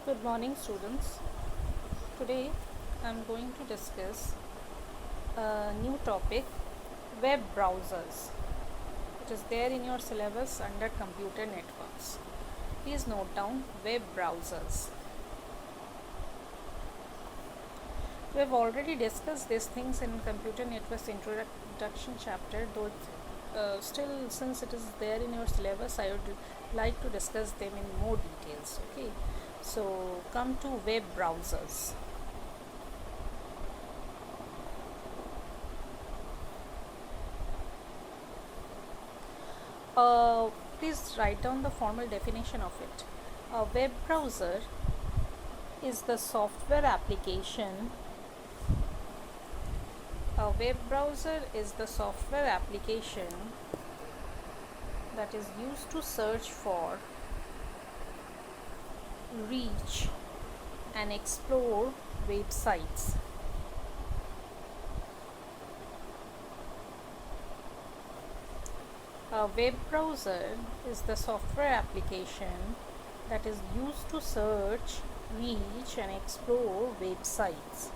Good morning, students. Today I am going to discuss a new topic, web browsers. It is there in your syllabus under computer networks. Please note down web browsers. We have already discussed these things in computer networks introduction chapter, though still since it is there in your syllabus, I would like to discuss them in more details. Okay, so come to web browsers. Please write down the formal definition of it. A web browser is the software application. A web browser is the software application that is used to search for, reach, and explore websites. A web browser is the software application that is used to search, reach, and explore websites.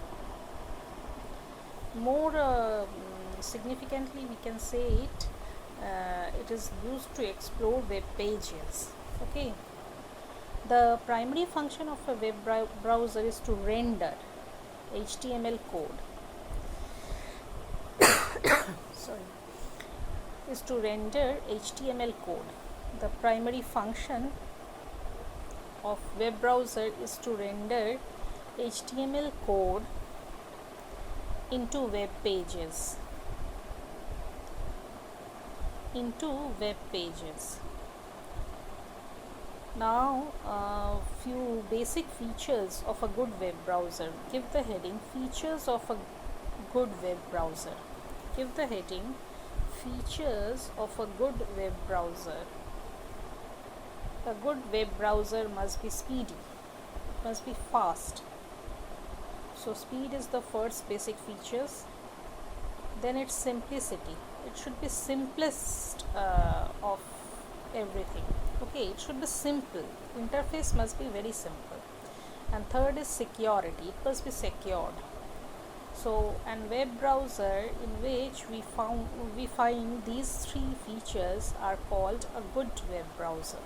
More significantly, we can say it is used to explore web pages. Okay. The primary function of a web browser is to render HTML code. Is to render HTML code. The primary function of web browser is to render HTML code into web pages. Now, a few basic features of a good web browser. Give the heading features of a good web browser. Give the heading features of a good web browser. A good web browser must be speedy, must be fast. So speed is the first basic features. Then its simplicity. It should be simplest of everything. Okay, it should be simple. Interface must be very simple. And third is security. It must be secured. So, and web browser in which we find these three features are called a good web browser.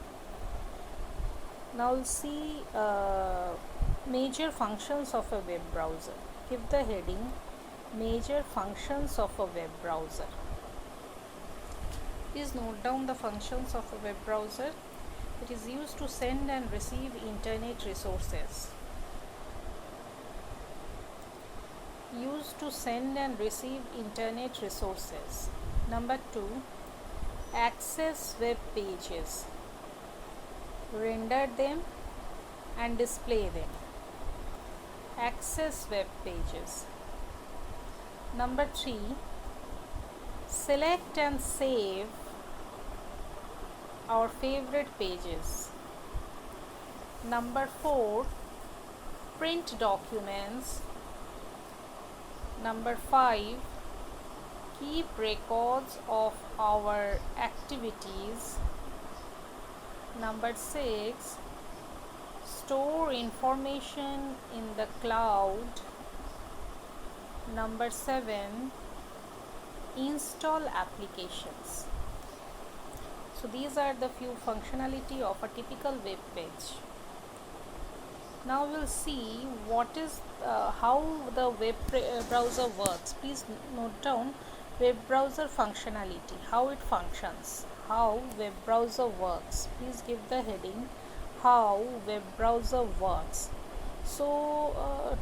Now we'll see major functions of a web browser. Give the heading major functions of a web browser. Please note down the functions of a web browser. It is used to send and receive internet resources. Used to send and receive internet resources. Number 2, access web pages, render them and display them. Access web pages. Number 3, select and save our favorite pages. Number 4, print documents. Number 5, keep records of our activities. Number 6, store information in the cloud. Number 7, install applications. So these are the few functionality of a typical web page. Now we'll see what is how the web browser works. Please note down web browser functionality, how it functions, how web browser works. Please give the heading how web browser works. So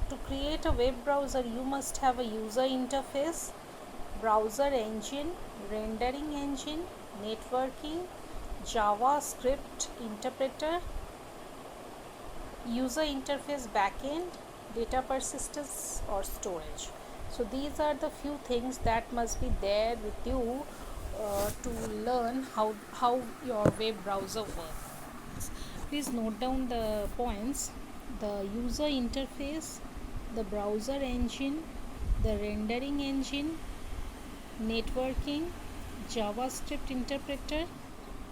to create a web browser, you must have a user interface, browser engine, rendering engine, networking, JavaScript interpreter, user interface backend, data persistence or storage. So these are the few things that must be there with you to learn how your web browser works. Please note down the points: the user interface, the browser engine, the rendering engine, networking, JavaScript interpreter,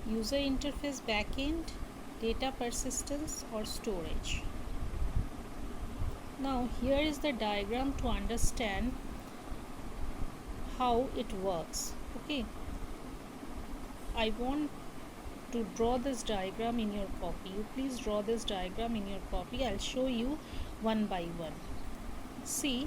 user interface backend, data persistence or storage. Now here is the diagram to understand how it works. Okay, I want to draw this diagram in your copy. You please draw this diagram in your copy. I'll show you one by one. See,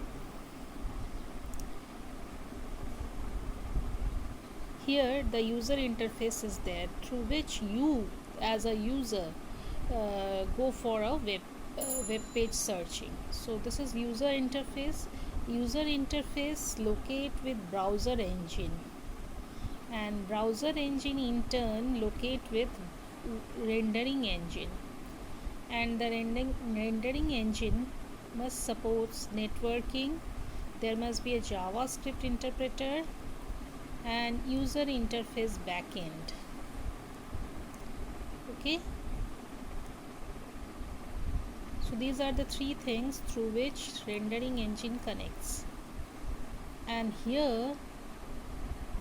here the user interface is there through which you as a user go for a web page searching. So this is user interface. User interface locate with browser engine, and browser engine in turn locate with rendering engine, and the rendering engine must support networking. There must be a JavaScript interpreter and user interface backend. Okay, so these are the three things through which rendering engine connects. And here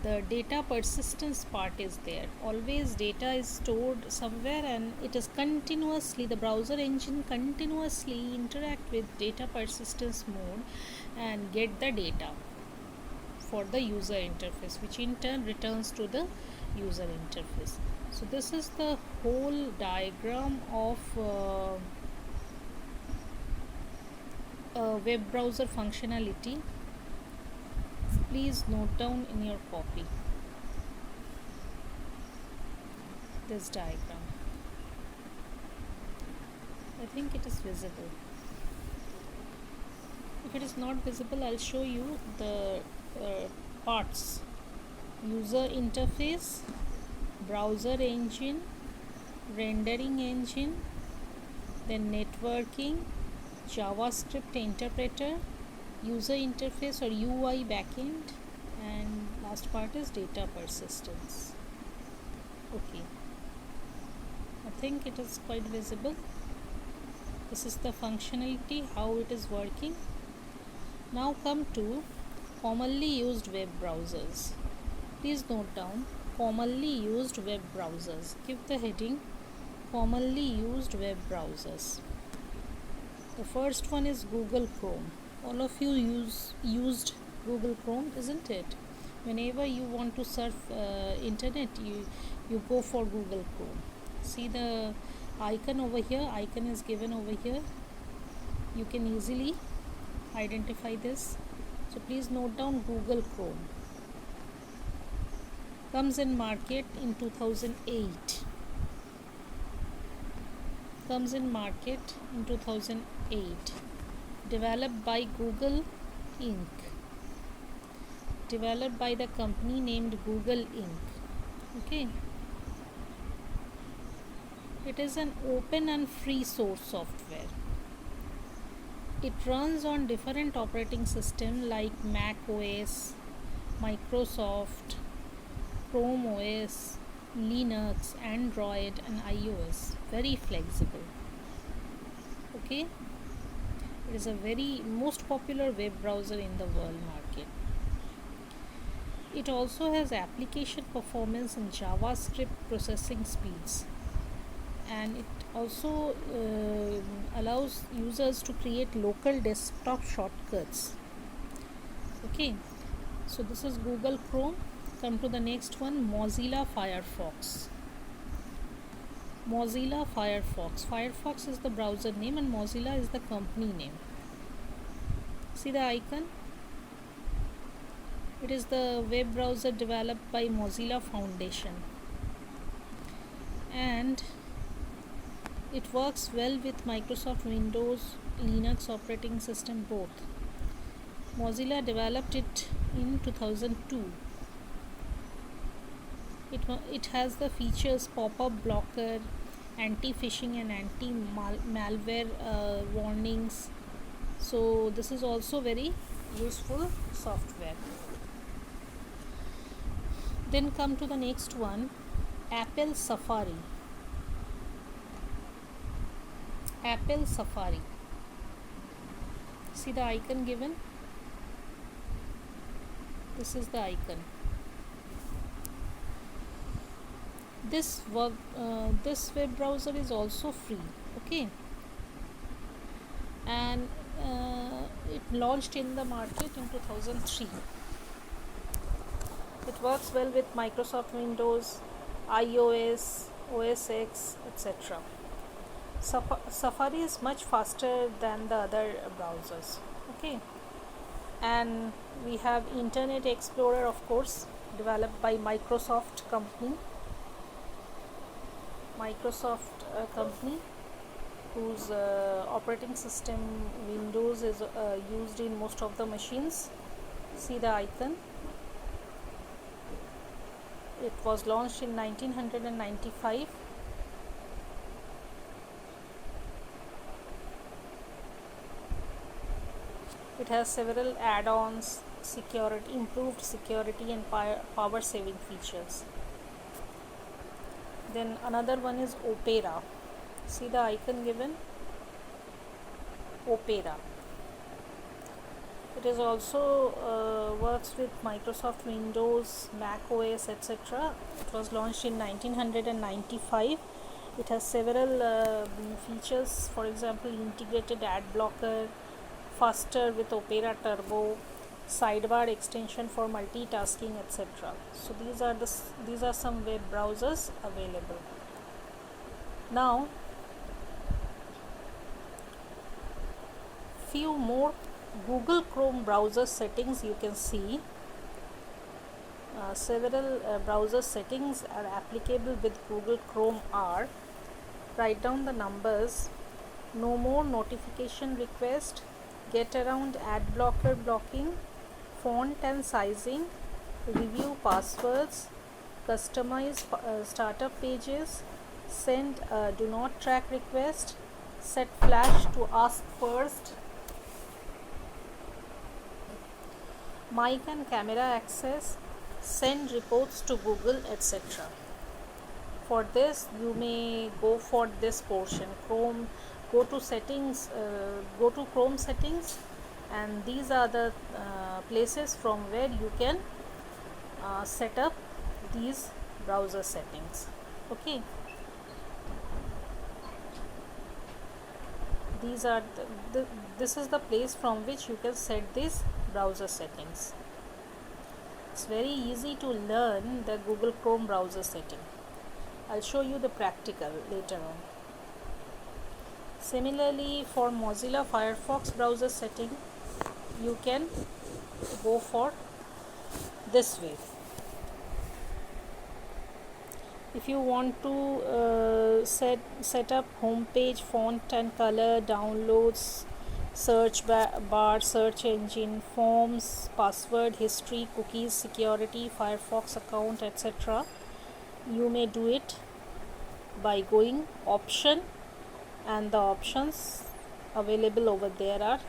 the data persistence part is there. Always data is stored somewhere, and it is continuously, the browser engine continuously interact with data persistence mode and get the data for the user interface, which in turn returns to the user interface. So this is the whole diagram of web browser functionality. Please note down in your copy this diagram. I think it is visible. If it is not visible, I'll show you the parts: user interface, browser engine, rendering engine, then networking, JavaScript interpreter, user interface or UI backend, and last part is data persistence. Okay, I think it is quite visible. This is the functionality, how it is working. Now come to commonly used web browsers. Please note down commonly used web browsers. Give the heading commonly used web browsers. The first one is Google Chrome. All of you used Google Chrome, isn't it? Whenever you want to surf internet, you go for Google Chrome. See the icon over here, icon is given over here. You can easily identify this. So please note down Google Chrome. Comes in market in 2008. Comes in market in 2008. Developed by Google Inc. Developed by the company named Google Inc. Okay. It is an open and free source software. It runs on different operating systems like Mac OS, Microsoft, Chrome OS, Linux, Android and iOS. Very flexible. Okay. It is a very most popular web browser in the world market. It also has application performance and JavaScript processing speeds, and it also allows users to create local desktop shortcuts. Okay, so this is Google Chrome. Come to the next one, Mozilla Firefox. Mozilla Firefox. Firefox is the browser name and Mozilla is the company name. See the icon? It is the web browser developed by Mozilla Foundation, and it works well with Microsoft Windows, Linux operating system both. Mozilla developed it in 2002. It has the features pop-up blocker, anti-phishing and anti-malware warnings. So this is also very useful software. Then come to the next one, Apple Safari. Apple Safari. See the icon given? This is the icon. This web browser is also free. Okay, and It launched in the market in 2003. It works well with Microsoft Windows, iOS, OS X, etc. Safari is much faster than the other browsers. Okay, and we have Internet Explorer, of course, developed by Microsoft company. Whose operating system Windows is used in most of the machines. See the icon. It was launched in 1995. It has several add-ons, improved security and power saving features. Then another one is Opera. See the icon given? Opera. It is also works with Microsoft Windows, Mac OS, etc. It was launched in 1995. It has several features, for example, integrated ad blocker, faster with Opera Turbo, sidebar extension for multitasking, etc. So these are some web browsers available. Now, few more Google Chrome browser settings you can see. Several browser settings are applicable with Google Chrome are: write down the numbers, no more notification request, get around ad blocker blocking, font and sizing, review passwords, customize startup pages, send do not track request, set flash to ask first, mic and camera access, send reports to Google, etc. For this, you may go for this portion. Go to settings, go to Chrome settings, and these are the places from where you can set up these browser settings. Okay, this is the place from which you can set these browser settings. It's very easy to learn the Google Chrome browser setting. I'll show you the practical later on. Similarly, for Mozilla Firefox browser setting, you can go for this way. If you want to set up homepage, font and color, downloads, search bar, search engine, forms, password, history, cookies, security, Firefox account, etc., you may do it by going option, and the options available over there are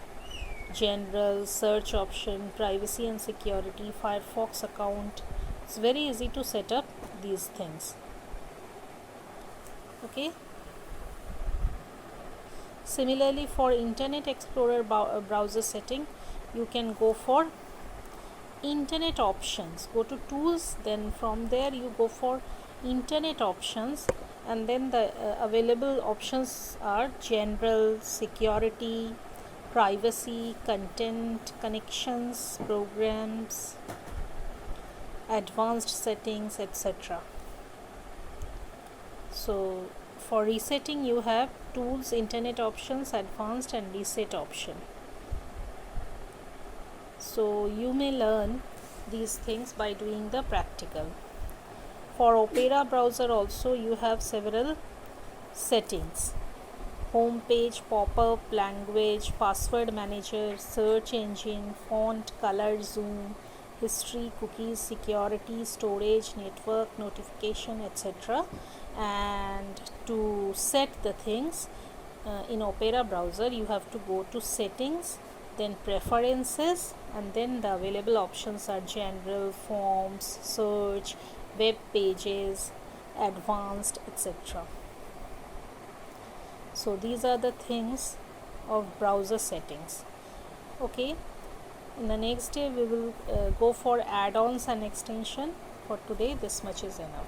general, search option, privacy and security, Firefox account. It's very easy to set up these things. Okay. Similarly, for Internet Explorer browser setting, you can go for Internet options. Go to tools, then from there you go for Internet options, and then the available options are general, security, privacy, content, connections, programs, advanced settings, etc. So for resetting, you have tools, internet options, advanced, and reset option. So you may learn these things by doing the practical. For Opera browser also, you have several settings: home page, pop-up, language, password manager, search engine, font, color, zoom, history, cookies, security, storage, network, notification, etc. And to set the things in Opera browser, you have to go to settings, then preferences, and then the available options are general, forms, search, web pages, advanced, etc. So these are the things of browser settings. Okay, in the next day we will go for add-ons and extension. For today, this much is enough.